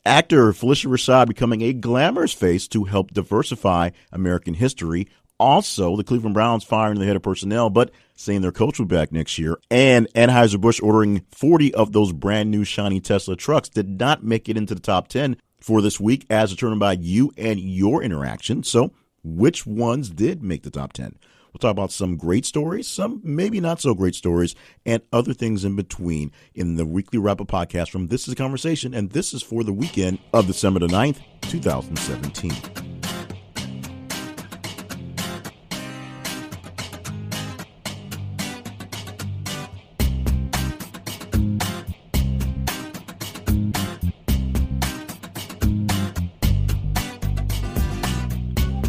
Actor Phylicia Rashad becoming a glamorous face to help diversify American history. Also, the Cleveland Browns firing the head of personnel, but saying their coach will be back next year. And Anheuser-Busch ordering 40 of those brand new shiny Tesla trucks did not make it into the top 10 for this week, as determined by you and your interaction. So which ones did make the top 10? We'll talk about some great stories, some maybe not so great stories, and other things in between in the weekly wrap-up podcast from This Is a Conversation, and this is for the weekend of December the 9th, 2017.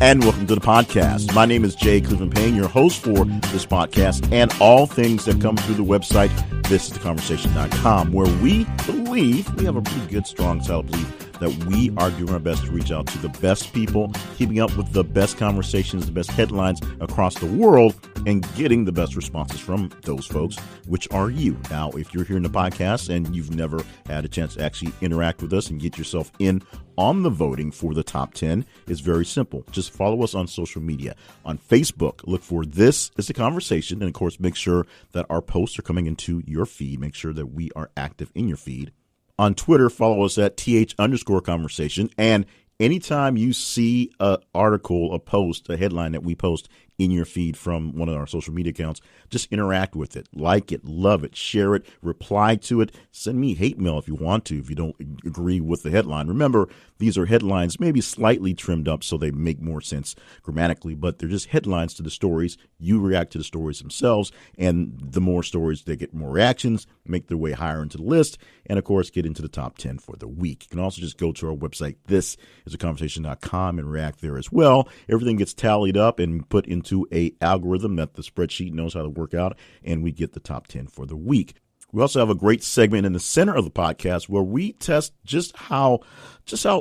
And welcome to the podcast. My name is Jay Cleveland Payne, your host for this podcast and all things that come through the website, thisistheconversation.com, where we believe, we have a pretty good, strong, solid belief that we are doing our best to reach out to the best people, keeping up with the best conversations, the best headlines across the world, and getting the best responses from those folks, which are you. Now, if you're hearing the podcast and you've never had a chance to actually interact with us and get yourself in on the voting for the top 10, it's very simple. Just follow us on social media. On Facebook, look for This Is a Conversation. And, of course, make sure that our posts are coming into your feed. Make sure that we are active in your feed. On Twitter, follow us at @TH_conversation. And anytime you see an article, a post, a headline that we post in your feed from one of our social media accounts, just interact with it. Like it, love it, share it, reply to it. Send me hate mail if you want to, if you don't agree with the headline. Remember, these are headlines maybe slightly trimmed up so they make more sense grammatically, but they're just headlines to the stories. You react to the stories themselves, and the more stories, they get more reactions, make their way higher into the list, and, of course, get into the top 10 for the week. You can also just go to our website, thisisaconversation.com, and react there as well. Everything gets tallied up and put into a algorithm that the spreadsheet knows how to work out, and we get the top 10 for the week. We also have a great segment in the center of the podcast where we test just how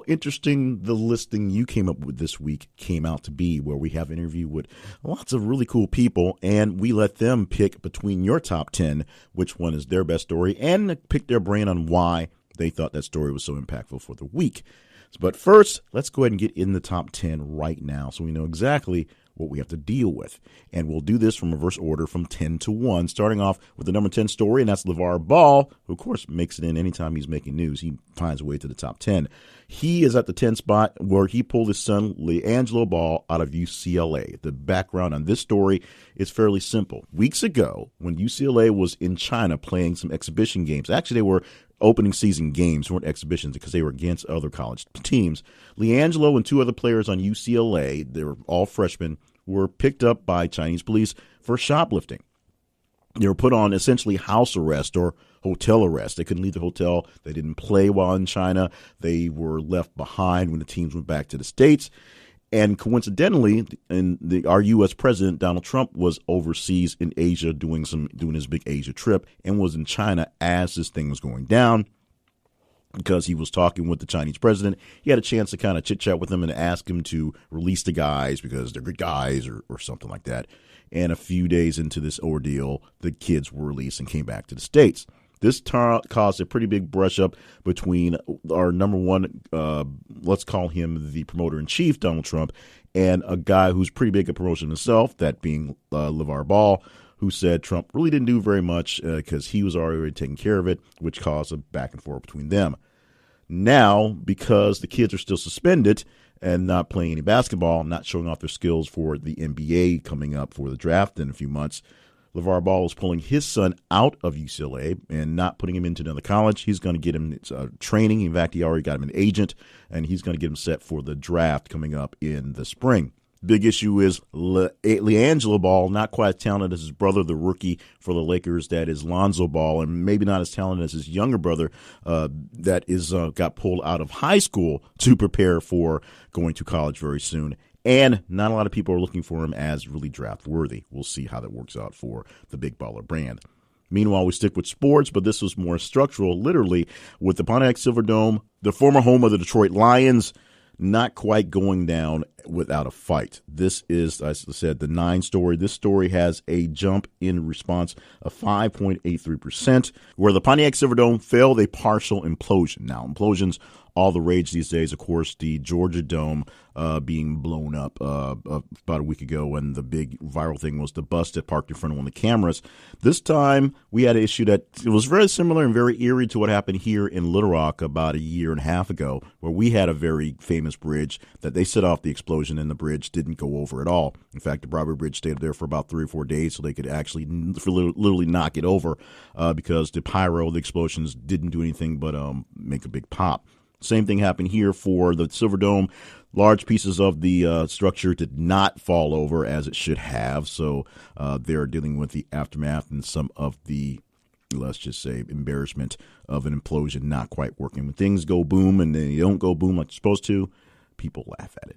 interesting the listing you came up with this week came out to be, where we have an interview with lots of really cool people, and we let them pick between your top 10 which one is their best story and pick their brain on why they thought that story was so impactful for the week. But first, let's go ahead and get in the top 10 right now so we know exactly what we have to deal with. And we'll do this from reverse order from 10 to 1, starting off with the number 10 story, and that's LeVar Ball, who, of course, makes it in anytime he's making news. He finds a way to the top 10. He is at the 10 spot where he pulled his son, LeAngelo Ball, out of UCLA. The background on this story is fairly simple. Weeks ago, when UCLA was in China playing some exhibition games, actually they were opening season games, weren't exhibitions because they were against other college teams. LeAngelo and two other players on UCLA, they were all freshmen, were picked up by Chinese police for shoplifting. They were put on essentially house arrest or hotel arrest. They couldn't leave the hotel. They didn't play while in China. They were left behind when the teams went back to the States. And coincidentally, our U.S. President Donald Trump was overseas in Asia doing his big Asia trip and was in China as this thing was going down. Because he was talking with the Chinese president, he had a chance to kind of chit chat with him and ask him to release the guys because they're good guys or something like that. And a few days into this ordeal, the kids were released and came back to the States. This caused a pretty big brush up between our number one, let's call him the promoter in chief, Donald Trump, and a guy who's pretty big at promotion himself, that being LeVar Ball, who said Trump really didn't do very much because he was already taking care of it, which caused a back and forth between them. Now, because the kids are still suspended and not playing any basketball, not showing off their skills for the NBA coming up for the draft in a few months, LeVar Ball is pulling his son out of UCLA and not putting him into another college. He's going to get him training. In fact, he already got him an agent, and he's going to get him set for the draft coming up in the spring. Big issue is LeAngelo Ball, not quite as talented as his brother, the rookie for the Lakers, that is Lonzo Ball, and maybe not as talented as his younger brother that is got pulled out of high school to prepare for going to college very soon. And not a lot of people are looking for him as really draft worthy. We'll see how that works out for the Big Baller brand. Meanwhile, we stick with sports, but this was more structural, literally, with the Pontiac Silverdome, the former home of the Detroit Lions, not quite going down without a fight. This is, as I said, the 9 story. This story has a jump in response of 5.83%, where the Pontiac Silverdome failed a partial implosion. Now, implosions all the rage these days, of course, the Georgia Dome being blown up about a week ago, and the big viral thing was the bus that parked in front of one of the cameras. This time, we had an issue that it was very similar and very eerie to what happened here in Little Rock about a year and a half ago, where we had a very famous bridge that they set off the explosion and the bridge didn't go over at all. In fact, the Broadway Bridge stayed there for about 3 or 4 days so they could actually literally knock it over because the pyro, the explosions didn't do anything but make a big pop. Same thing happened here for the Silver Dome. Large pieces of the structure did not fall over as it should have, so they're dealing with the aftermath and some of the, let's just say, embarrassment of an implosion not quite working. When things go boom and they don't go boom like they're supposed to, people laugh at it.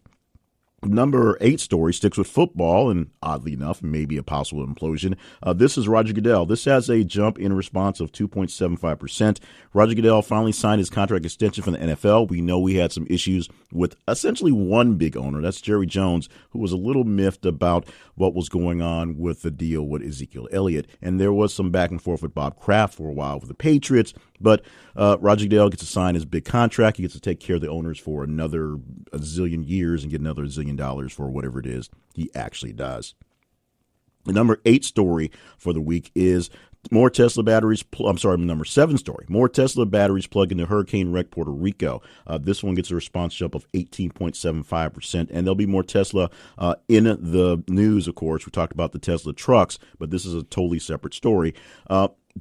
Number 8 story sticks with football, and oddly enough, maybe a possible implosion. This is Roger Goodell. This has a jump in response of 2.75%. Roger Goodell finally signed his contract extension from the NFL. We know we had some issues with essentially one big owner. That's Jerry Jones, who was a little miffed about what was going on with the deal with Ezekiel Elliott. And there was some back and forth with Bob Kraft for a while with the Patriots. But Roger Goodell gets to sign his big contract. He gets to take care of the owners for another a zillion years and get another $1 zillion for whatever it is he actually does. The number 8 story for the week is more Tesla batteries. Number 7 story. More Tesla batteries plug into hurricane wreck Puerto Rico. This one gets a response jump of 18.75%. And there'll be more Tesla in the news, of course. We talked about the Tesla trucks, but this is a totally separate story.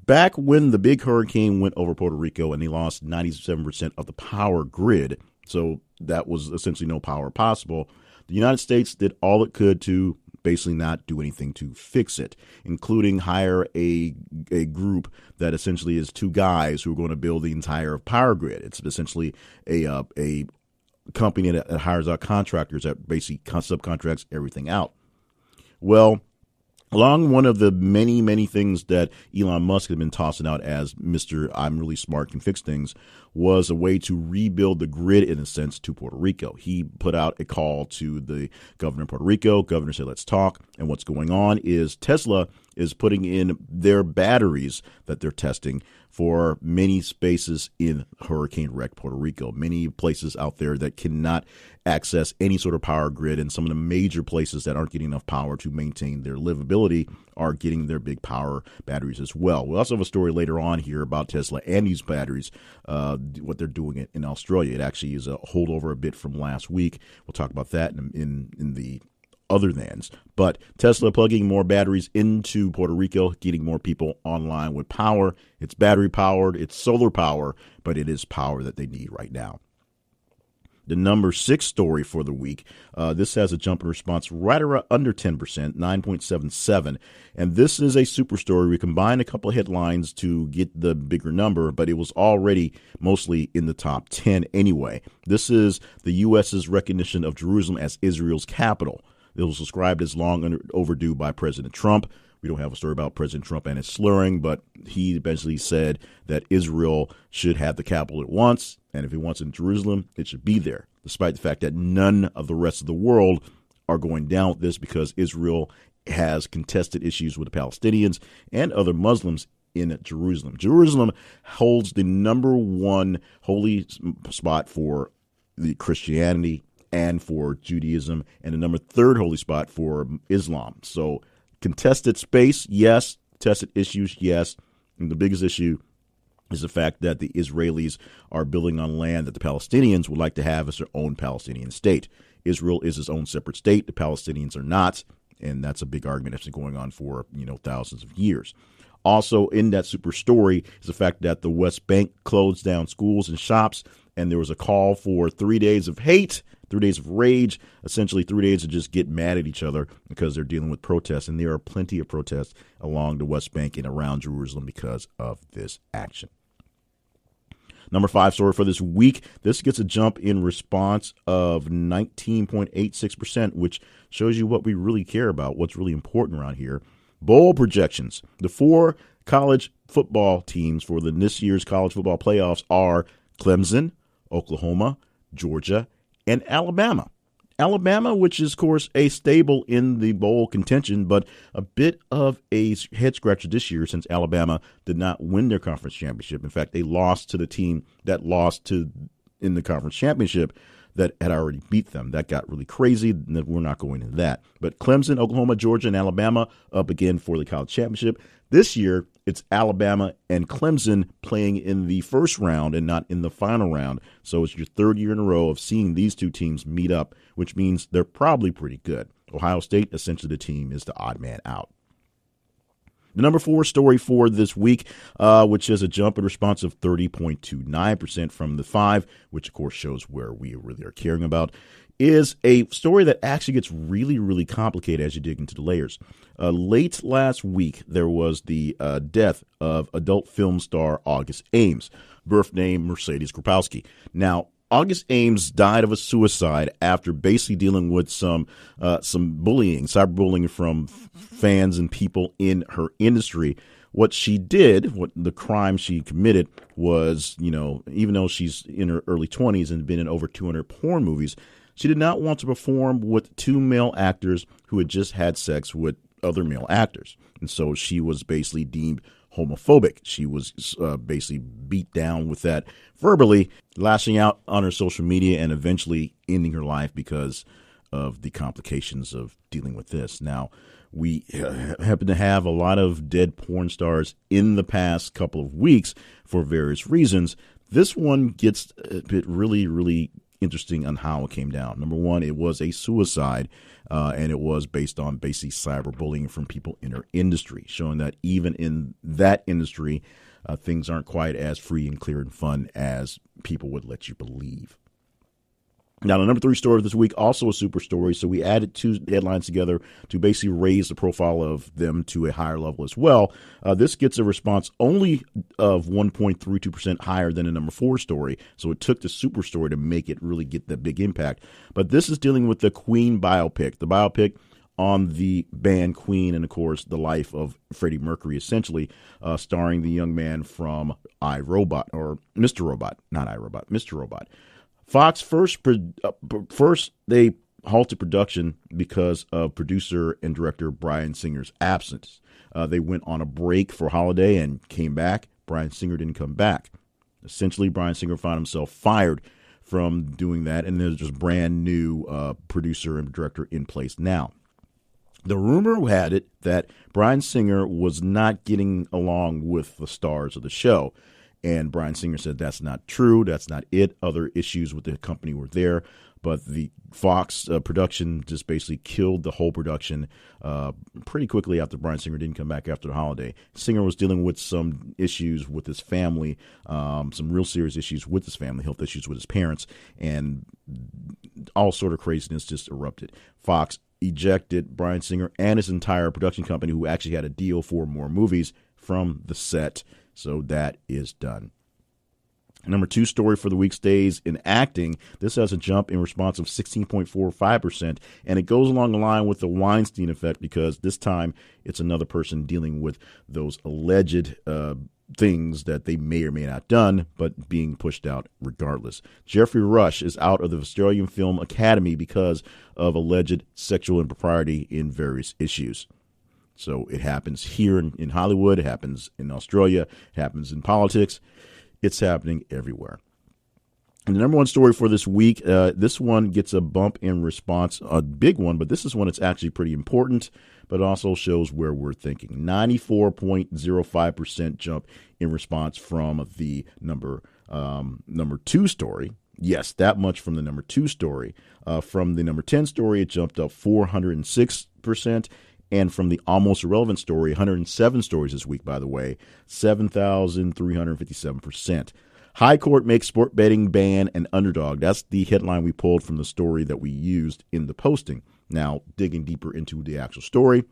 Back when the big hurricane went over Puerto Rico and they lost 97% of the power grid, so that was essentially no power possible, the United States did all it could to basically not do anything to fix it, including hire a group that essentially is 2 guys who are going to build the entire power grid. It's essentially a company that hires out contractors that basically subcontracts everything out. Well, along one of the many, many things that Elon Musk had been tossing out as Mr. I'm really smart, can fix things, was a way to rebuild the grid, in a sense, to Puerto Rico. He put out a call to the governor of Puerto Rico. Governor said, let's talk. And what's going on is Tesla is putting in their batteries that they're testing for many spaces in hurricane wreck Puerto Rico, many places out there that cannot access any sort of power grid, and some of the major places that aren't getting enough power to maintain their livability are getting their big power batteries as well. We'll also have a story later on here about Tesla and these batteries, what they're doing in Australia. It actually is a holdover a bit from last week. We'll talk about that in the other thans. But Tesla plugging more batteries into Puerto Rico, getting more people online with power. It's battery powered, it's solar power, but it is power that they need right now. The number 6 story for the week, this has a jump in response right around under 10%, 9.77. And this is a super story. We combined a couple of headlines to get the bigger number, but it was already mostly in the top 10 anyway. This is the U.S.'s recognition of Jerusalem as Israel's capital. It was described as long overdue by President Trump. We don't have a story about President Trump and his slurring, but he eventually said that Israel should have the capital it wants, and if it wants it in Jerusalem, it should be there, despite the fact that none of the rest of the world are going down with this because Israel has contested issues with the Palestinians and other Muslims in Jerusalem. Jerusalem holds the number 1 holy spot for the Christianity and for Judaism, and the number 3rd holy spot for Islam. So contested space, yes. Contested issues, yes. And the biggest issue is the fact that the Israelis are building on land that the Palestinians would like to have as their own Palestinian state. Israel is its own separate state. The Palestinians are not, and that's a big argument that's been going on for thousands of years. Also in that super story is the fact that the West Bank closed down schools and shops, and there was a call for 3 days of hate, 3 days of rage, essentially 3 days to just get mad at each other because they're dealing with protests. And there are plenty of protests along the West Bank and around Jerusalem because of this action. Number 5 story for this week. This gets a jump in response of 19.86%, which shows you what we really care about, what's really important around here. Bowl projections. The 4 college football teams for this year's college football playoffs are Clemson, Oklahoma, Georgia, and Alabama. Alabama, which is, of course, a stable in the bowl contention, but a bit of a head-scratcher this year since Alabama did not win their conference championship. In fact, they lost to the team that lost to in the conference championship that had already beat them. That got really crazy. We're not going into that. But Clemson, Oklahoma, Georgia, and Alabama up again for the college championship. This year, it's Alabama and Clemson playing in the first round and not in the final round. So it's your third year in a row of seeing these two teams meet up, which means they're probably pretty good. Ohio State, essentially the team, is the odd man out. The number 4 story for this week, which is a jump in response of 30.29% from the 5, which of course shows where we really are caring about, is a story that actually gets really, really complicated as you dig into the layers. Late last week, there was the death of adult film star August Ames, birth name Mercedes Kropowski. Now, August Ames died of a suicide after basically dealing with some bullying, cyberbullying from fans and people in her industry. What she did, what the crime she committed was, even though she's in her early 20s and been in over 200 porn movies, she did not want to perform with 2 male actors who had just had sex with other male actors. And so she was basically deemed homophobic. She was basically beat down with that verbally, lashing out on her social media and eventually ending her life because of the complications of dealing with this. Now, we happen to have a lot of dead porn stars in the past couple of weeks for various reasons. This one gets a bit really, really interesting on how it came down. Number one, it was a suicide, and it was based on basically cyberbullying from people in her industry, showing that even in that industry, things aren't quite as free and clear and fun as people would let you believe. Now, the number 3 story this week, also a super story. So we added 2 headlines together to basically raise the profile of them to a higher level as well. This gets a response only of 1.32% higher than the number 4 story. So it took the super story to make it really get the big impact. But this is dealing with the Queen biopic, the biopic on the band Queen and, of course, the life of Freddie Mercury, essentially, starring the young man from iRobot, or Mr. Robot, not iRobot, Mr. Robot. Fox first they halted production because of producer and director Bryan Singer's absence. They went on a break for holiday and came back. Bryan Singer didn't come back. Essentially, Bryan Singer found himself fired from doing that, and there's just brand new producer and director in place now. The rumor had it that Bryan Singer was not getting along with the stars of the show. And Bryan Singer said that's not true. That's not it. Other issues with the company were there. But the Fox production just basically killed the whole production pretty quickly after Bryan Singer didn't come back after the holiday. Singer was dealing with some issues with his family, some real serious issues with his family, health issues with his parents, and all sort of craziness just erupted. Fox ejected Bryan Singer and his entire production company, who actually had a deal for more movies, from the set. So that is done. Number 2 story for the week stays in acting. This has a jump in response of 16.45%, and it goes along the line with the Weinstein effect because this time it's another person dealing with those alleged things that they may or may not done, but being pushed out regardless. Geoffrey Rush is out of the Australian Film Academy because of alleged sexual impropriety in various issues. So it happens here in Hollywood, it happens in Australia, it happens in politics. It's happening everywhere. And the number 1 story for this week, this one gets a bump in response, a big one, but this is one that's actually pretty important, but also shows where we're thinking. 94.05% jump in response from the number 2 story. Yes, that much from the number 2 story. From the number 10 story, it jumped up 406%. And from the almost irrelevant story, 107 stories this week, by the way, 7,357%. High Court makes sport betting ban an underdog. That's the headline we pulled from the story that we used in the posting. Now, digging deeper into the actual story,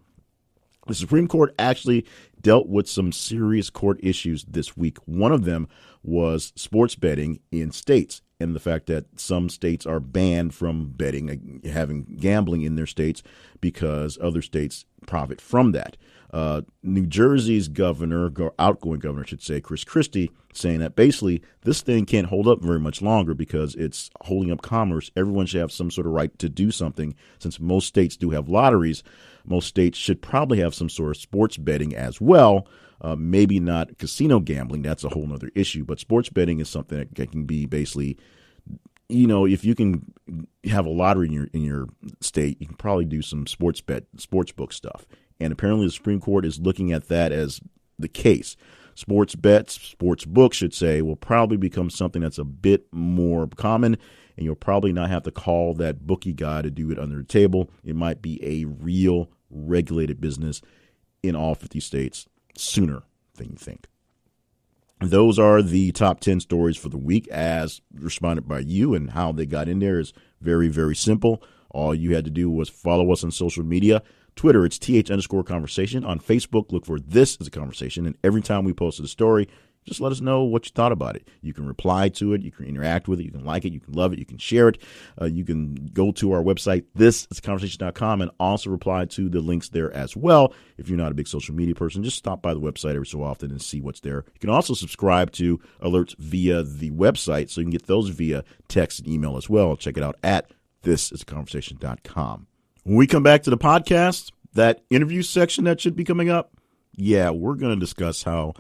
the Supreme Court actually dealt with some serious court issues this week. One of them was sports betting in states and the fact that some states are banned from betting, having gambling in their states because other states profit from that. New Jersey's governor, outgoing governor, I should say, Chris Christie, saying that basically this thing can't hold up very much longer because it's holding up commerce. Everyone should have some sort of right to do something. Since most states do have lotteries, most states should probably have some sort of sports betting as well. Maybe not casino gambling. That's a whole other issue. But sports betting is something that can be basically if you can have a lottery in your state, you can probably do some sports book stuff. And apparently the Supreme Court is looking at that as the case. Sports books, should say, will probably become something that's a bit more common, and you'll probably not have to call that bookie guy to do it under the table. It might be a real regulated business in all 50 states sooner than you think. Those are the top 10 stories for the week as responded by you, and how they got in there is very, very simple. All you had to do was follow us on social media. Twitter, it's @_conversation. On Facebook, look for This Is a Conversation. And every time we post a story, just let us know what you thought about it. You can reply to it. You can interact with it. You can like it. You can love it. You can share it. You can go to our website, thisisaconversation.com, and also reply to the links there as well. If you're not a big social media person, just stop by the website every so often and see what's there. You can also subscribe to alerts via the website, so you can get those via text and email as well. Check it out at thisisaconversation.com. When we come back to the podcast, that interview section that should be coming up, we're going to discuss how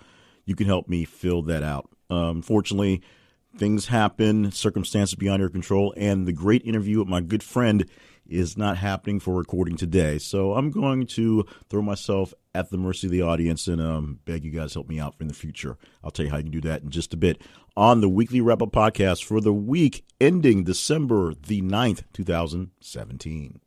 you can help me fill that out. Unfortunately, things happen, circumstances beyond your control, and the great interview with my good friend is not happening for recording today. So I'm going to throw myself at the mercy of the audience and beg you guys to help me out in the future. I'll tell you how you can do that in just a bit on the Weekly Wrap-Up Podcast for the week ending December the 9th, 2017.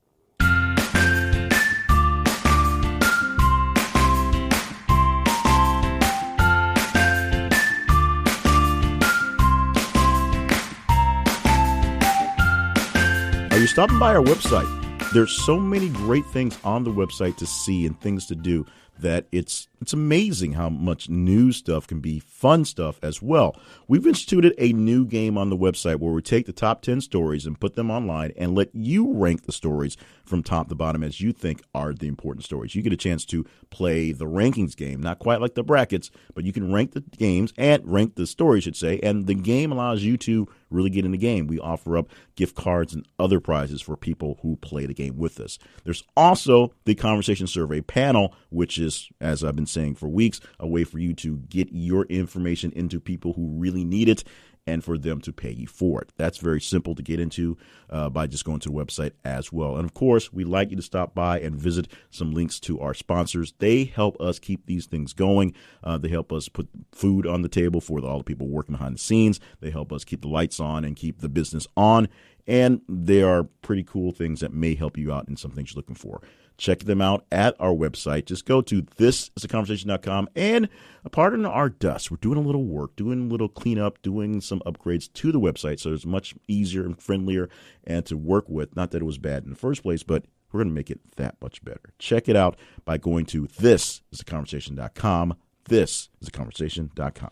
You're stopping by our website. There's so many great things on the website to see and things to do that it's amazing how much new stuff can be fun stuff as well. We've instituted a new game on the website where we take the top 10 stories and put them online and let you rank the stories from top to bottom as you think are the important stories. You get a chance to play the rankings game, not quite like the brackets, but you can rank the games and rank the stories, I should say, and the game allows you to really get in the game. We offer up gift cards and other prizes for people who play the game with us. There's also the Conversation Survey panel, which is, as I've been saying for weeks, a way for you to get your information into people who really need it and for them to pay you for it. That's very simple to get into by just going to the website as well. And of course, we'd like you to stop by and visit some links to our sponsors. They help us keep these things going. They help us put food on the table for all the people working behind the scenes. They help us keep the lights on and keep the business on. And they are pretty cool things that may help you out in some things you're looking for. Check them out at our website. Just go to thisisaconversation.com and pardon our dust. We're doing a little work, doing a little cleanup, doing some upgrades to the website so it's much easier and friendlier and to work with. Not that it was bad in the first place, but we're going to make it that much better. Check it out by going to thisisaconversation.com. Thisisaconversation.com.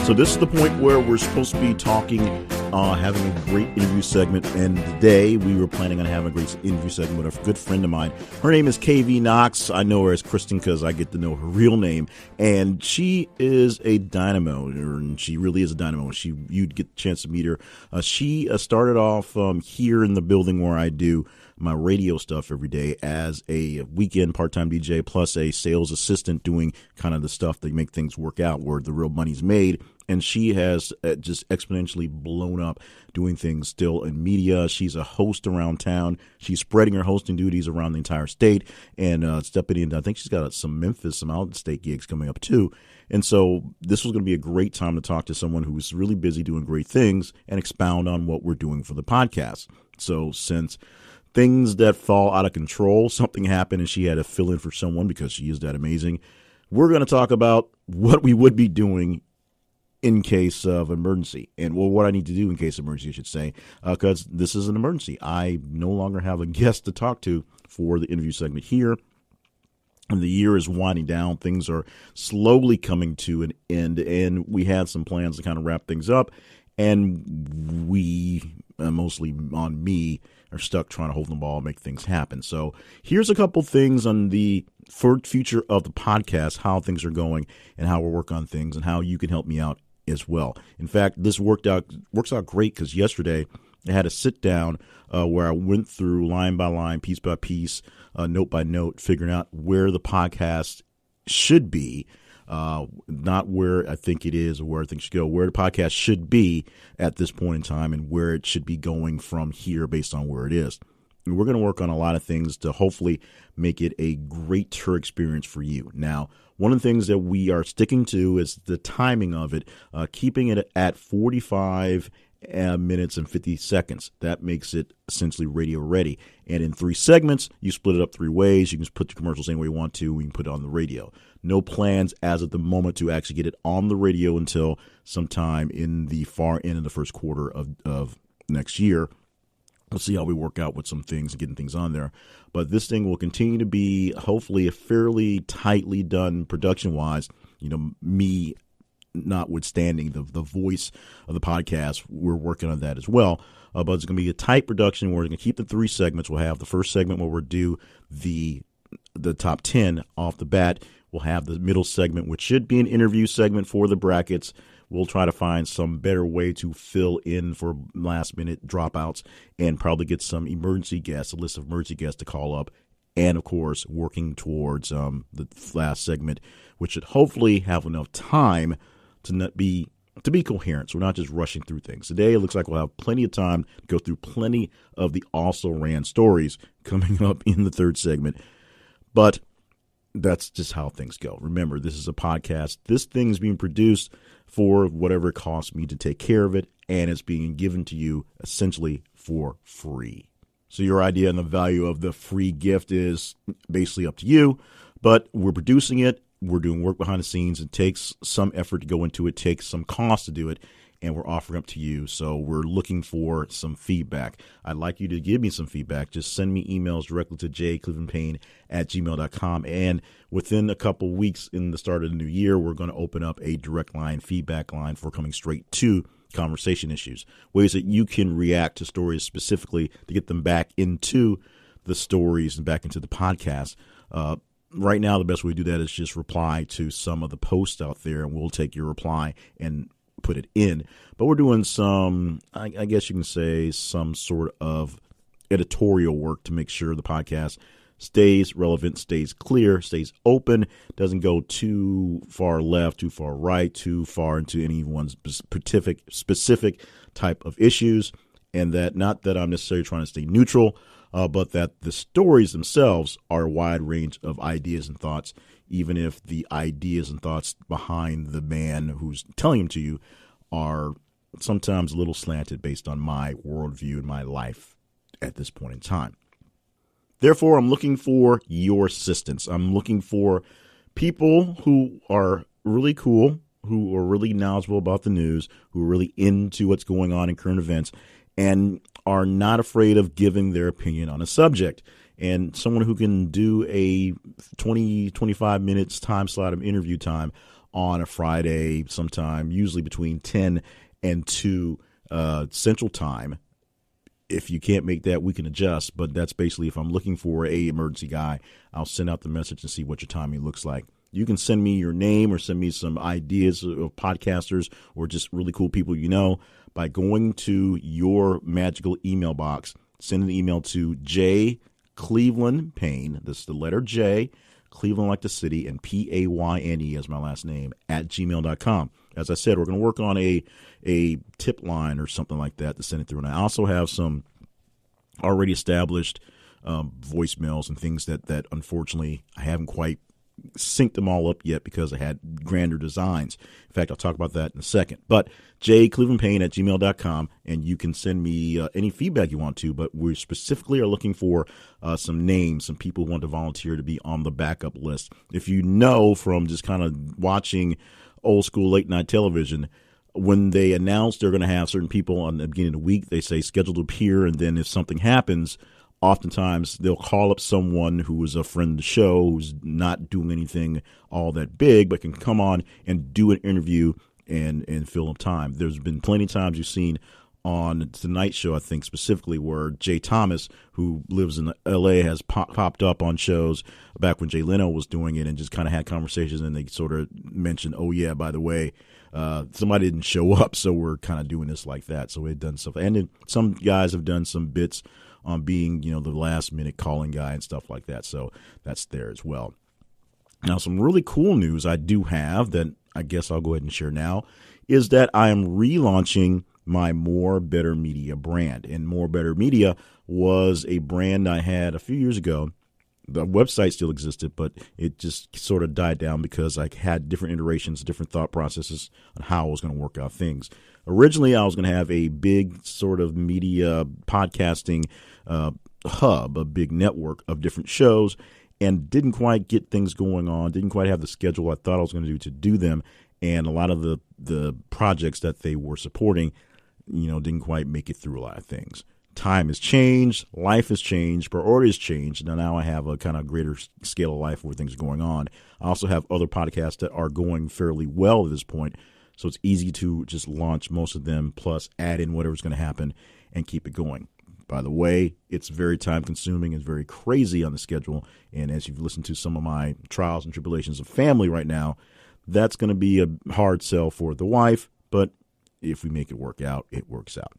So this is the point where we're supposed to be talking, having a great interview segment. And today we were planning on having a great interview segment with a good friend of mine. Her name is KV Knox. I know her as Kristen because I get to know her real name. And she is a dynamo, and she really is a dynamo. You'd get the chance to meet her. She started off here in the building where I do my radio stuff every day as a weekend part-time DJ plus a sales assistant doing kind of the stuff that make things work out where the real money's made. And she has just exponentially blown up doing things still in media. She's a host around town. She's spreading her hosting duties around the entire state and stepping into, I think she's got some Memphis, some out-of-state gigs coming up too. And so this was going to be a great time to talk to someone who's really busy doing great things and expound on what we're doing for the podcast. So since things that fall out of control, something happened and she had to fill in for someone because she is that amazing, we're going to talk about what we would be doing in case of emergency. And what I need to do in case of emergency, I should say, because this is an emergency. I no longer have a guest to talk to for the interview segment here. And the year is winding down. Things are slowly coming to an end. And we had some plans to kind of wrap things up. And we, mostly on me, are stuck trying to hold the ball and make things happen. So here's a couple things on the future of the podcast, how things are going and how we're working on things and how you can help me out as well. In fact, this works out great because yesterday I had a sit down where I went through line by line, piece by piece, note by note, figuring out where the podcast should be, not where I think it is or where I think it should go, where the podcast should be at this point in time and where it should be going from here based on where it is. And we're going to work on a lot of things to hopefully make it a greater experience for you. Now, one of the things that we are sticking to is the timing of it, keeping it at 45 minutes and 50 seconds. That makes it essentially radio ready. And in 3 segments, you split it up 3 ways. You can put the commercials any way you want to. You can put it on the radio. No plans as of the moment to actually get it on the radio until sometime in the far end of the first quarter of next year. We'll see how we work out with some things and getting things on there. But this thing will continue to be hopefully a fairly tightly done production-wise. Me notwithstanding the voice of the podcast, we're working on that as well. But it's going to be a tight production. We're going to keep the 3 segments. We'll have the first segment where we'll do the top 10 off the bat. We'll have the middle segment, which should be an interview segment for the brackets. We'll try to find some better way to fill in for last-minute dropouts and probably get some emergency guests, a list of emergency guests to call up. And, of course, working towards the last segment, which should hopefully have enough time to be coherent. So we're not just rushing through things. Today, it looks like we'll have plenty of time to go through plenty of the also ran stories coming up in the 3rd segment. But that's just how things go. Remember, this is a podcast. This thing is being produced for whatever it costs me to take care of it, and it's being given to you essentially for free. So your idea and the value of the free gift is basically up to you, but we're producing it. We're doing work behind the scenes. It takes some effort to go into it, takes some cost to do it, and we're offering up to you. So we're looking for some feedback. I'd like you to give me some feedback. Just send me emails directly to jclevelandpayne@gmail.com. And within a couple weeks in the start of the new year, we're going to open up a direct line, feedback line for coming straight to conversation issues, ways that you can react to stories specifically to get them back into the stories and back into the podcast. Right now, the best way to do that is just reply to some of the posts out there, and we'll take your reply and put it in. But we're doing some, I guess you can say, some sort of editorial work to make sure the podcast stays relevant, stays clear, stays open, doesn't go too far left, too far right, too far into anyone's specific type of issues. And that, not that I'm necessarily trying to stay neutral, but that the stories themselves are a wide range of ideas and thoughts, even if the ideas and thoughts behind the man who's telling them to you are sometimes a little slanted based on my worldview and my life at this point in time. Therefore, I'm looking for your assistance. I'm looking for people who are really cool, who are really knowledgeable about the news, who are really into what's going on in current events, and are not afraid of giving their opinion on a subject. And someone who can do a 20, 25 minutes time slot of interview time on a Friday sometime, usually between 10 and 2 Central Time. If you can't make that, we can adjust. But that's basically if I'm looking for a emergency guy, I'll send out the message and see what your timing looks like. You can send me your name or send me some ideas of podcasters or just really cool people you know by going to your magical email box. Send an email to jclevelandpayne, this is the letter J, Cleveland like the city, and Payne as my last name, @gmail.com. As I said, we're going to work on a tip line or something like that to send it through. And I also have some already established voicemails and things that unfortunately I haven't quite synced them all up yet because I had grander designs. In fact, I'll talk about that in a second. But jclevelandpayne@gmail.com, and you can send me any feedback you want to, but we specifically are looking for some names, some people who want to volunteer to be on the backup list. If you know from just kind of watching old school late night television, when they announce they're going to have certain people on the beginning of the week, they say scheduled to appear, and then if something happens, oftentimes they'll call up someone who is a friend of the show who's not doing anything all that big but can come on and do an interview and fill up time. There's been plenty of times you've seen on Tonight Show, I think specifically, where Jay Thomas, who lives in L.A., has popped up on shows back when Jay Leno was doing it and just kind of had conversations, and they sort of mentioned, oh, yeah, by the way, somebody didn't show up, so we're kind of doing this like that. So we've done stuff. And then some guys have done some bits on being, the last minute calling guy and stuff like that. So that's there as well. Now, some really cool news I do have that I guess I'll go ahead and share now is that I am relaunching my More Better Media brand. And More Better Media was a brand I had a few years ago. The website still existed, but it just sort of died down because I had different iterations, different thought processes on how I was going to work out things. Originally, I was going to have a big sort of media podcasting hub, a big network of different shows, and didn't quite get things going on, didn't quite have the schedule I thought I was going to do them. And a lot of the projects that they were supporting, didn't quite make it through a lot of things. Time has changed, life has changed, priorities changed. Now I have a kind of greater scale of life where things are going on. I also have other podcasts that are going fairly well at this point, so it's easy to just launch most of them, plus add in whatever's going to happen and keep it going. By the way, it's very time-consuming and very crazy on the schedule, and as you've listened to some of my trials and tribulations of family right now, that's going to be a hard sell for the wife, but if we make it work out, it works out.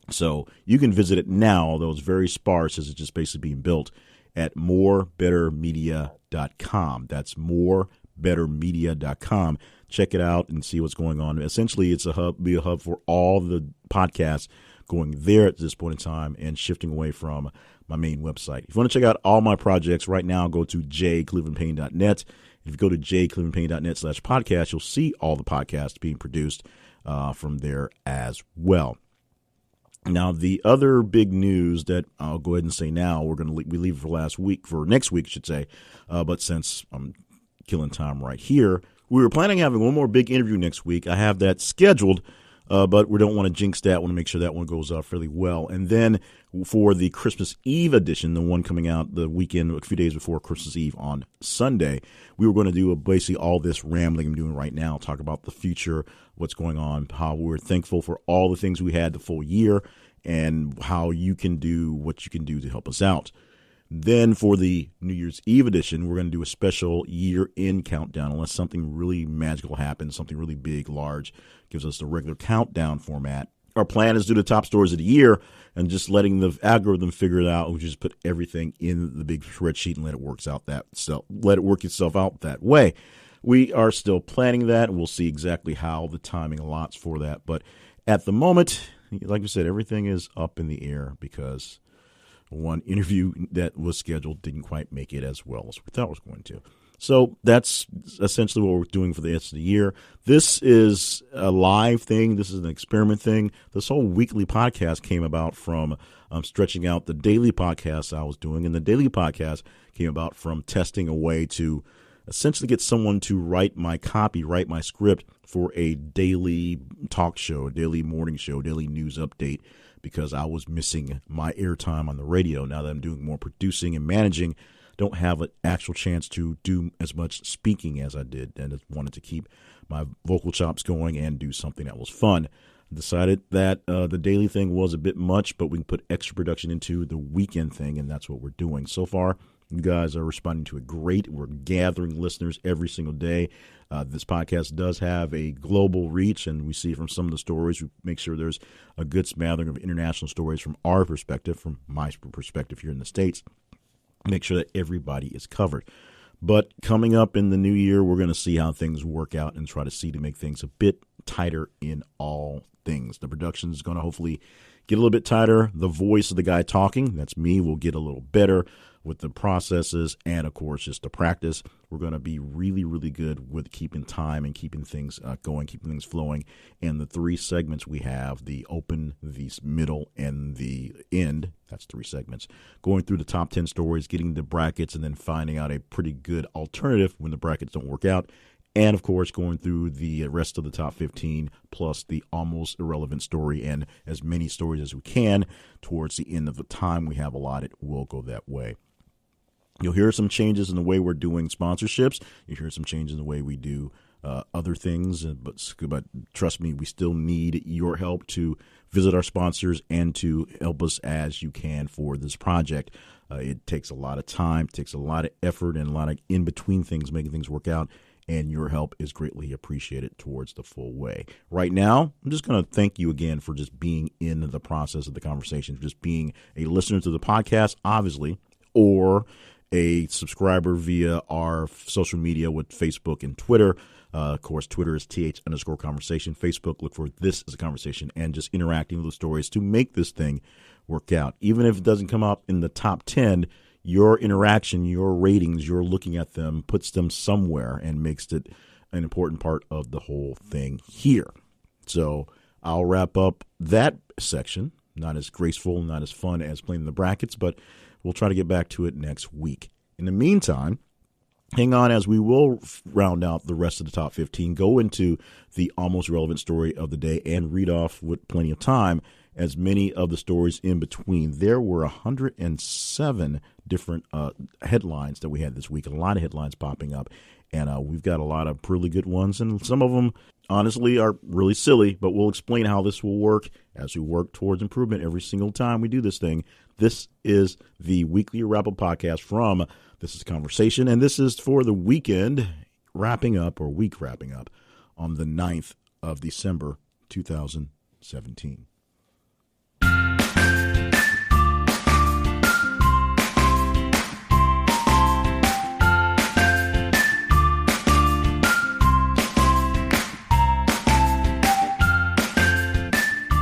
So you can visit it now, although it's very sparse as it's just basically being built, at morebettermedia.com. That's morebettermedia.com. Check it out and see what's going on. Essentially, it's a hub for all the podcasts going there at this point in time and shifting away from my main website. If you want to check out all my projects right now, go to jclevelandpayne.net. If you go to jclevelandpayne.net/podcast, you'll see all the podcasts being produced from there as well. Now, the other big news that I'll go ahead and say now, we leave for next week, I should say. But since I'm killing time right here, we were planning on having one more big interview next week. I have that scheduled, but we don't want to jinx that. I want to make sure that one goes off fairly well. And then for the Christmas Eve edition, the one coming out the weekend, a few days before Christmas Eve on Sunday, we were going to do basically all this rambling I'm doing right now, talk about the future, what's going on, how we're thankful for all the things we had the full year, and how you can do what you can do to help us out. Then for the New Year's Eve edition, we're going to do a special year-end countdown unless something really magical happens, something really big, large, gives us the regular countdown format. Our plan is to do the top stories of the year and just letting the algorithm figure it out. We just put everything in the big spreadsheet and let it work itself out that way. We are still planning that, and we'll see exactly how the timing allots for that. But at the moment, like I said, everything is up in the air because one interview that was scheduled didn't quite make it as well as we thought it was going to. So that's essentially what we're doing for the rest of the year. This is a live thing. This is an experiment thing. This whole weekly podcast came about from stretching out the daily podcast I was doing. And the daily podcast came about from testing a way to essentially get someone to write my copy, write my script for a daily talk show, a daily morning show, daily news update, because I was missing my airtime on the radio. Now that I'm doing more producing and managing, don't have an actual chance to do as much speaking as I did, and I wanted to keep my vocal chops going and do something that was fun. Decided that the daily thing was a bit much, but we can put extra production into the weekend thing, and that's what we're doing. So far, you guys are responding to it great. We're gathering listeners every single day. This podcast does have a global reach, and we see from some of the stories, we make sure there's a good smattering of international stories from our perspective, from my perspective here in the States. Make sure that everybody is covered. But coming up in the new year, we're going to see how things work out and try to make things a bit tighter in all things. The production is going to hopefully get a little bit tighter. The voice of the guy talking, that's me, will get a little better with the processes and, of course, just the practice. We're going to be really, really good with keeping time and keeping things going, keeping things flowing. And the three segments we have, the open, the middle, and the end, that's three segments, going through the top 10 stories, getting the brackets, and then finding out a pretty good alternative when the brackets don't work out. And, of course, going through the rest of the top 15 plus the almost irrelevant story and as many stories as we can towards the end of the time we have allotted. We'll go that way. You'll hear some changes in the way we're doing sponsorships. You'll hear some changes in the way we do other things. But trust me, we still need your help to visit our sponsors and to help us as you can for this project. It takes a lot of time, takes a lot of effort, and a lot of in-between things, making things work out. and your help is greatly appreciated towards the full way. Right now, I'm just going to thank you again for just being in the process of the conversation, just being a listener to the podcast, obviously, or a subscriber via our social media with Facebook and Twitter. Of course, Twitter is th_conversation. Facebook, look for This Is a Conversation, and just interacting with the stories to make this thing work out. Even if it doesn't come up in the top 10, your interaction, your ratings, your looking at them puts them somewhere and makes it an important part of the whole thing here. So I'll wrap up that section. Not as graceful, not as fun as playing the brackets, but we'll try to get back to it next week. In the meantime, hang on as we will round out the rest of the top 15, go into the almost relevant story of the day, and read off with plenty of time as many of the stories in between. There were 107 different headlines that we had this week, a lot of headlines popping up, and we've got a lot of really good ones, and some of them honestly are really silly, but we'll explain how this will work as we work towards improvement every single time we do this thing. This is the weekly wrap-up podcast from This Is Conversation, and this is for the weekend wrapping up, or week wrapping up, on the 9th of December, 2017.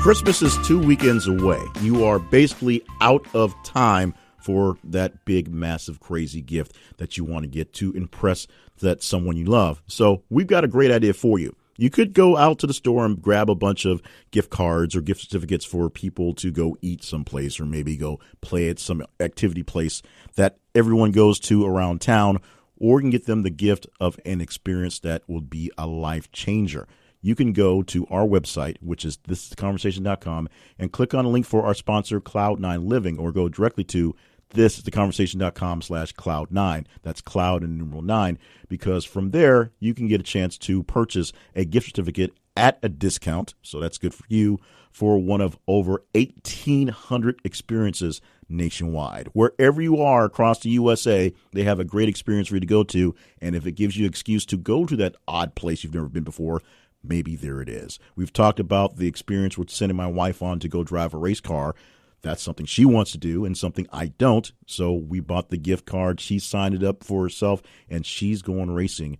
Christmas is 2 weekends away. You are basically out of time for that big, massive, crazy gift that you want to get to impress that someone you love. So we've got a great idea for you. You could go out to the store and grab a bunch of gift cards or gift certificates for people to go eat someplace, or maybe go play at some activity place that everyone goes to around town, or you can get them the gift of an experience that will be a life changer. You can go to our website, which is thisistheconversation.com, and click on a link for our sponsor, Cloud9 Living, or go directly to thisistheconversation.com/Cloud9. That's Cloud and numeral 9, because from there you can get a chance to purchase a gift certificate at a discount. So that's good for you, for one of over 1,800 experiences nationwide. Wherever you are across the USA, they have a great experience for you to go to. And if it gives you an excuse to go to that odd place you've never been before, maybe there it is. We've talked about the experience with sending my wife on to go drive a race car. That's something she wants to do and something I don't. So we bought the gift card. She signed it up for herself, and she's going racing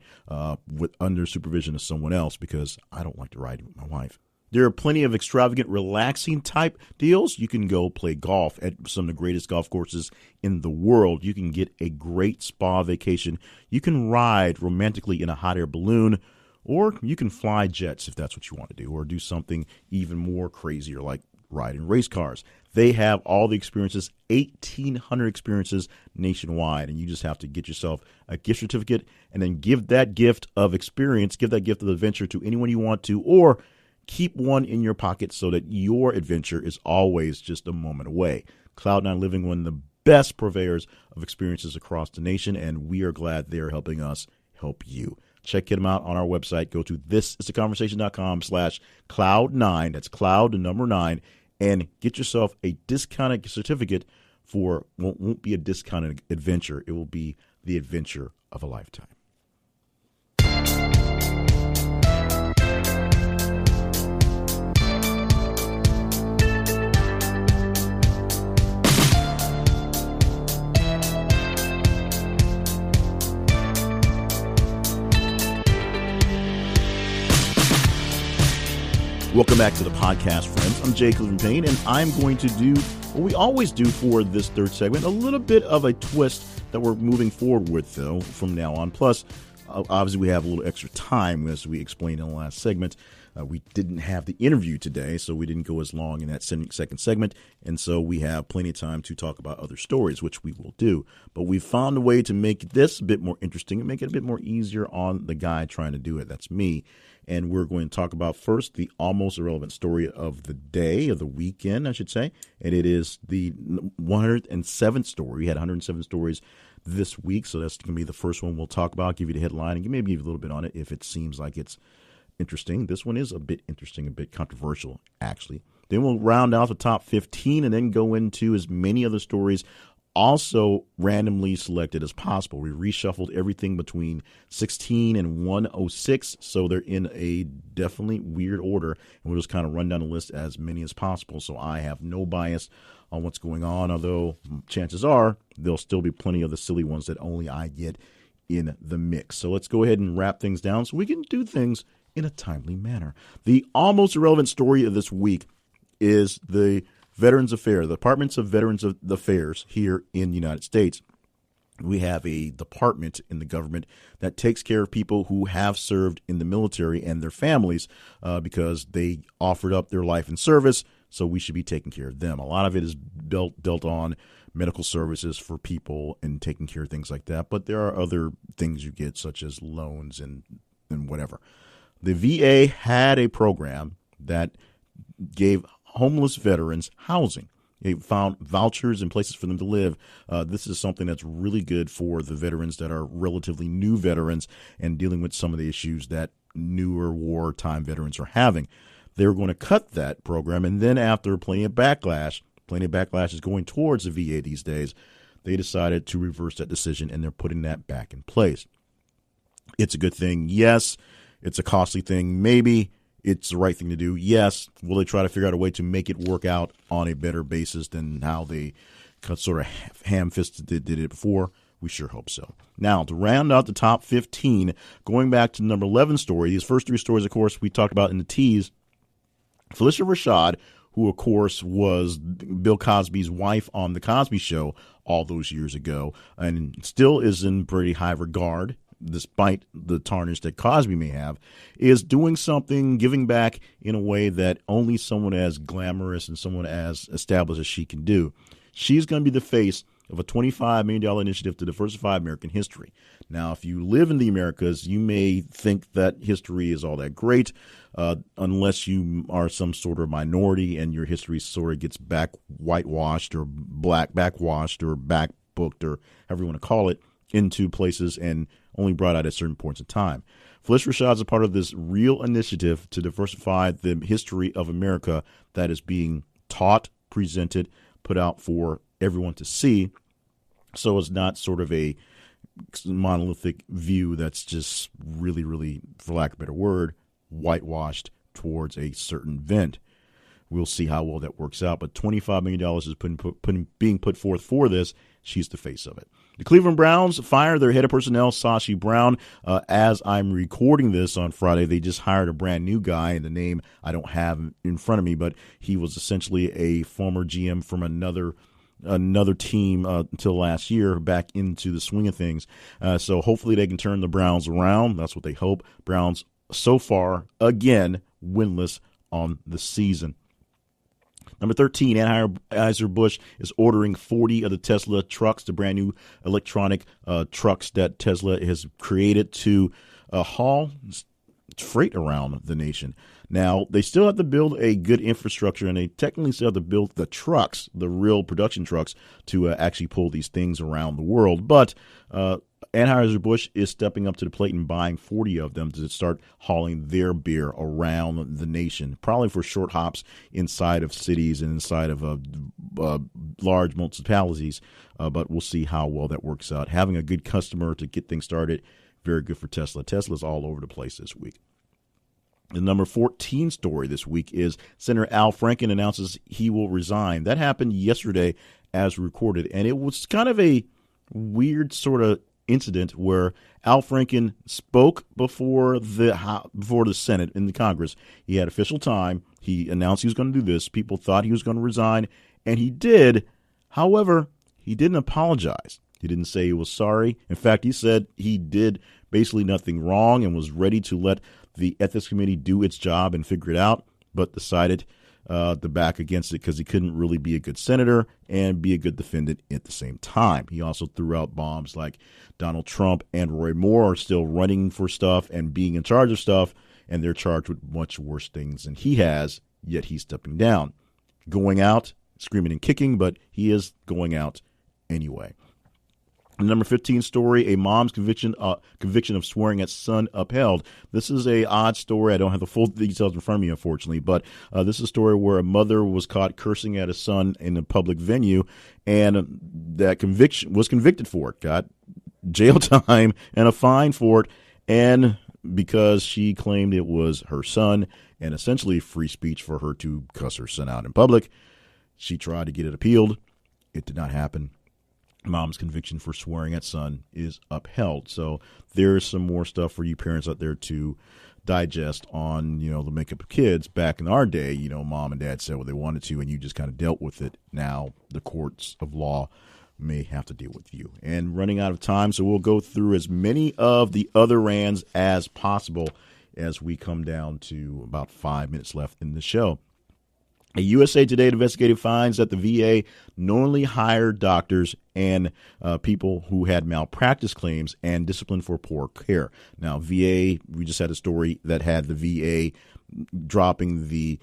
with under supervision of someone else, because I don't like to ride with my wife. There are plenty of extravagant, relaxing type deals. You can go play golf at some of the greatest golf courses in the world. You can get a great spa vacation. You can ride romantically in a hot air balloon, or you can fly jets if that's what you want to do, or do something even more crazier like riding race cars. They have all the experiences, 1,800 experiences nationwide, and you just have to get yourself a gift certificate and then give that gift of experience, give that gift of adventure to anyone you want to, or keep one in your pocket so that your adventure is always just a moment away. Cloud9 Living, one of the best purveyors of experiences across the nation, and we are glad they're helping us help you. Check them out on our website. Go to thisistheconversation.com/Cloud9. That's Cloud, the number 9, and get yourself a discounted certificate for, won't be a discounted adventure. It will be the adventure of a lifetime. Welcome back to the podcast, friends. I'm Jay Cleveland Payne, and I'm going to do what we always do for this third segment, a little bit of a twist that we're moving forward with, though, from now on. Plus, obviously, we have a little extra time, as we explained in the last segment. We didn't have the interview today, so we didn't go as long in that second segment, and so we have plenty of time to talk about other stories, which we will do. But we've found a way to make this a bit more interesting and make it a bit more easier on the guy trying to do it. That's me. And we're going to talk about first the almost irrelevant story of the day, of the weekend, I should say. And it is the 107th story. We had 107 stories this week, so that's going to be the first one we'll talk about, give you the headline, and maybe give you a little bit on it if it seems like it's interesting. This one is a bit interesting, a bit controversial, actually. Then we'll round out the top 15 and then go into as many other stories also randomly selected as possible. We reshuffled everything between 16 and 106, so they're in a definitely weird order, and we'll just kind of run down the list as many as possible. So I have no bias on what's going on, although chances are there'll still be plenty of the silly ones that only I get in the mix. So let's go ahead and wrap things down so we can do things in a timely manner. The almost irrelevant story of this week is the Veterans Affairs, the Departments of Veterans Affairs here in the United States. We have a department in the government that takes care of people who have served in the military and their families because they offered up their life in service, so we should be taking care of them. A lot of it is built on medical services for people and taking care of things like that, but there are other things you get, such as loans and whatever. The VA had a program that gave homeless veterans housing. They found vouchers and places for them to live. This is something that's really good for the veterans that are relatively new veterans and dealing with some of the issues that newer wartime veterans are having. They were going to cut that program, and then after plenty of backlash is going towards the VA these days, they decided to reverse that decision, and they're putting that back in place. It's a good thing, yes. It's a costly thing, maybe. It's the right thing to do, yes. Will they try to figure out a way to make it work out on a better basis than how they sort of ham-fisted did it before? We sure hope so. Now, to round out the top 15, going back to the number 11 story, these first three stories, of course, we talked about in the tease. Phylicia Rashad, who, of course, was Bill Cosby's wife on The Cosby Show all those years ago and still is in pretty high regard, despite the tarnish that Cosby may have, is doing something, giving back in a way that only someone as glamorous and someone as established as she can do. She's going to be the face of a $25 million initiative to diversify American history. Now, if you live in the Americas, you may think that history is all that great, unless you are some sort of minority and your history sort of gets whitewashed or backwashed or backbooked or however you want to call it into places and only brought out at certain points in time. Phylicia Rashad is a part of this real initiative to diversify the history of America that is being taught, presented, put out for everyone to see. So it's not sort of a monolithic view that's just really, really, for lack of a better word, whitewashed towards a certain event. We'll see how well that works out. But $25 million is being put forth for this. She's the face of it. The Cleveland Browns fired their head of personnel, Sashi Brown. As I'm recording this on Friday, they just hired a brand new guy, and the name I don't have in front of me, but he was essentially a former GM from another team until last year, back into the swing of things. So hopefully they can turn the Browns around. That's what they hope. Browns so far, again, winless on the season. Number 13, Anheuser-Busch is ordering 40 of the Tesla trucks, the brand new electronic trucks that Tesla has created to haul freight around the nation. Now, they still have to build a good infrastructure, and they technically still have to build the trucks, the real production trucks, to actually pull these things around the world. But Anheuser-Busch is stepping up to the plate and buying 40 of them to start hauling their beer around the nation, probably for short hops inside of cities and inside of large municipalities. But we'll see how well that works out. Having a good customer to get things started, very good for Tesla. Tesla's all over the place this week. The number 14 story this week is Senator Al Franken announces he will resign. That happened yesterday as recorded, and it was kind of a weird sort of incident where Al Franken spoke before the Senate in the Congress. He had official time. He announced he was going to do this. People thought he was going to resign, and he did. However, he didn't apologize. He didn't say he was sorry. In fact, he said he did basically nothing wrong and was ready to let the Ethics Committee do its job and figure it out, but decided to back against it because he couldn't really be a good senator and be a good defendant at the same time. He also threw out bombs like Donald Trump and Roy Moore are still running for stuff and being in charge of stuff, and they're charged with much worse things than he has, yet he's stepping down. Going out, screaming and kicking, but he is going out anyway. Number 15 story, a mom's conviction of swearing at son upheld. This is a odd story. I don't have the full details in front of me, unfortunately, but this is a story where a mother was caught cursing at a son in a public venue, and that was convicted for it, got jail time and a fine for it, and because she claimed it was her son and essentially free speech for her to cuss her son out in public, she tried to get it appealed. It did not happen. Mom's conviction for swearing at son is upheld. So there's some more stuff for you parents out there to digest on, the makeup of kids. Back in our day, mom and dad said what they wanted to, and you just kind of dealt with it. Now the courts of law may have to deal with you. And running out of time, so we'll go through as many of the other rands as possible as we come down to about 5 minutes left in the show. A USA Today investigative finds that the VA knowingly hired doctors and people who had malpractice claims and disciplined for poor care. Now, VA, we just had a story that had the VA dropping the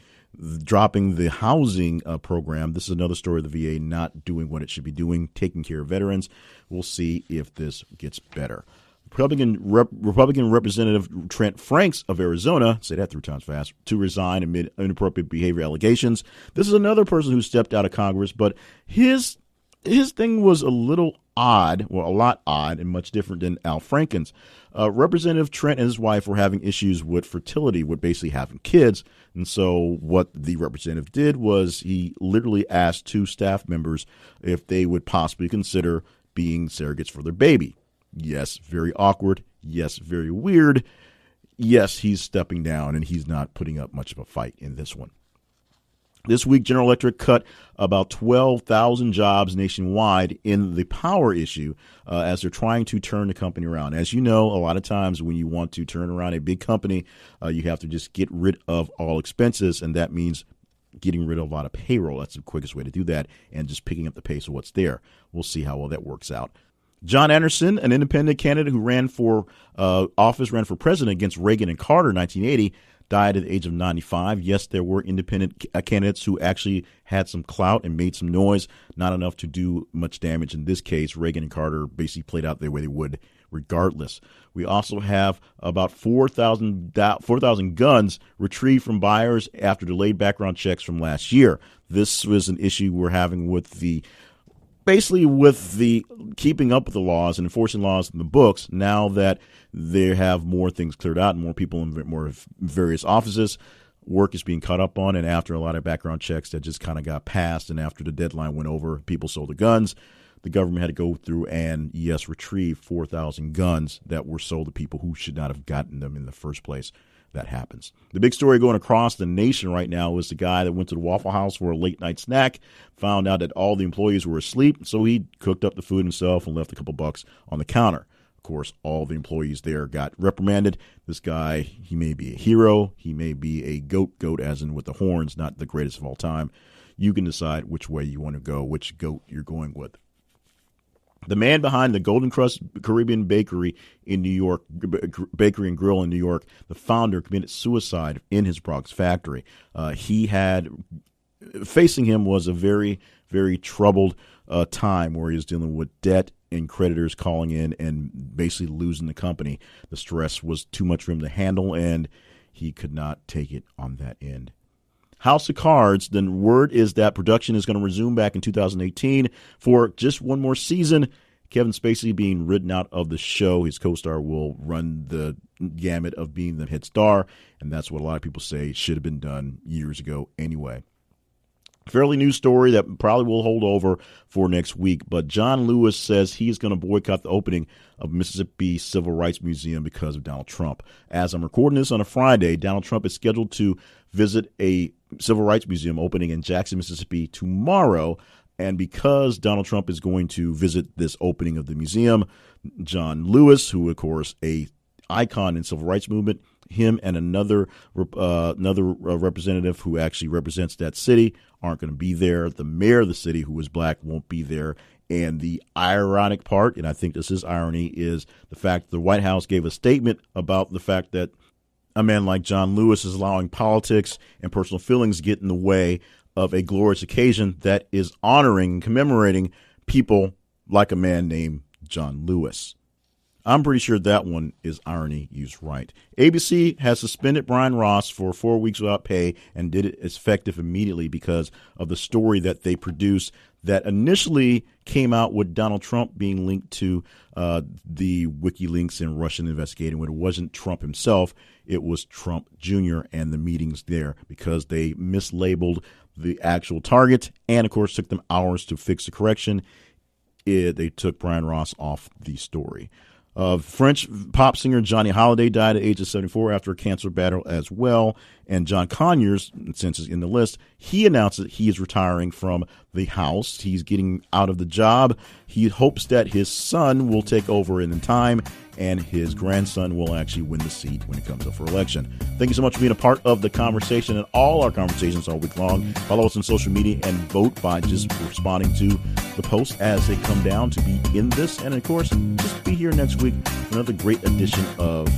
housing program. This is another story of the VA not doing what it should be doing, taking care of veterans. We'll see if this gets better. Republican Representative Trent Franks of Arizona, say that 3 times fast, to resign amid inappropriate behavior allegations. This is another person who stepped out of Congress, but his thing was a little odd, well, a lot odd and much different than Al Franken's. Representative Trent and his wife were having issues with fertility, with basically having kids. And so what the representative did was he literally asked 2 staff members if they would possibly consider being surrogates for their baby. Yes, very awkward. Yes, very weird. Yes, he's stepping down, and he's not putting up much of a fight in this one. This week, General Electric cut about 12,000 jobs nationwide in the power issue as they're trying to turn the company around. As you know, a lot of times when you want to turn around a big company, you have to just get rid of all expenses, and that means getting rid of a lot of payroll. That's the quickest way to do that, and just picking up the pace of what's there. We'll see how well that works out. John Anderson, an independent candidate who ran for president against Reagan and Carter in 1980, died at the age of 95. Yes, there were independent candidates who actually had some clout and made some noise, not enough to do much damage. In this case, Reagan and Carter basically played out the way they would regardless. We also have about 4,000 guns retrieved from buyers after delayed background checks from last year. This was an issue we're having with the keeping up with the laws and enforcing laws in the books. Now that they have more things cleared out and more people in more various offices, work is being caught up on. And after a lot of background checks that just kind of got passed, and after the deadline went over, people sold the guns. The government had to go through and, yes, retrieve 4,000 guns that were sold to people who should not have gotten them in the first place. That happens. The big story going across the nation right now is the guy that went to the Waffle House for a late night snack, found out that all the employees were asleep, so he cooked up the food himself and left a couple bucks on the counter. Of course, all the employees there got reprimanded. This guy, he may be a hero, he may be a goat as in with the horns, not the greatest of all time. You can decide which way you want to go, which goat you're going with. The man behind the Golden Crust Caribbean Bakery in New York, Bakery and Grill in New York, the founder committed suicide in his Bronx factory. Facing him was a very, very troubled time where he was dealing with debt and creditors calling in and basically losing the company. The stress was too much for him to handle, and he could not take it on that end. House of Cards, then word is that production is going to resume back in 2018 for just one more season. Kevin Spacey being ridden out of the show. His co-star will run the gamut of being the head star, and that's what a lot of people say should have been done years ago anyway. Fairly new story that probably will hold over for next week, but John Lewis says he's going to boycott the opening of Mississippi Civil Rights Museum because of Donald Trump. As I'm recording this on a Friday, Donald Trump is scheduled to visit a Civil Rights Museum opening in Jackson, Mississippi tomorrow, and because Donald Trump is going to visit this opening of the museum, John Lewis, who of course a icon in civil rights movement, him and another representative who actually represents that city aren't going to be there. The mayor of the city, who is black, won't be there. And the ironic part, and I think this is irony, is the fact that the White House gave a statement about the fact that a man like John Lewis is allowing politics and personal feelings get in the way of a glorious occasion that is honoring and commemorating people like a man named John Lewis. I'm pretty sure that one is irony used right. ABC has suspended Brian Ross for 4 weeks without pay and did it effective immediately because of the story that they produced that initially came out with Donald Trump being linked to the WikiLeaks and Russian investigating when it wasn't Trump himself. It was Trump Jr. and the meetings there because they mislabeled the actual target and, of course, took them hours to fix the correction. They took Brian Ross off the story. French pop singer Johnny Hallyday died at the age of 74 after a cancer battle as well. And John Conyers, since he's in the list, he announced that he is retiring from the House. He's getting out of the job. He hopes that his son will take over in time and his grandson will actually win the seat when it comes up for election. Thank you so much for being a part of the conversation and all our conversations all week long. Follow us on social media and vote by just responding to the posts as they come down to be in this. And, of course, just be here next week for another great edition of,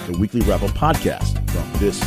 the weekly wrap-up podcast from This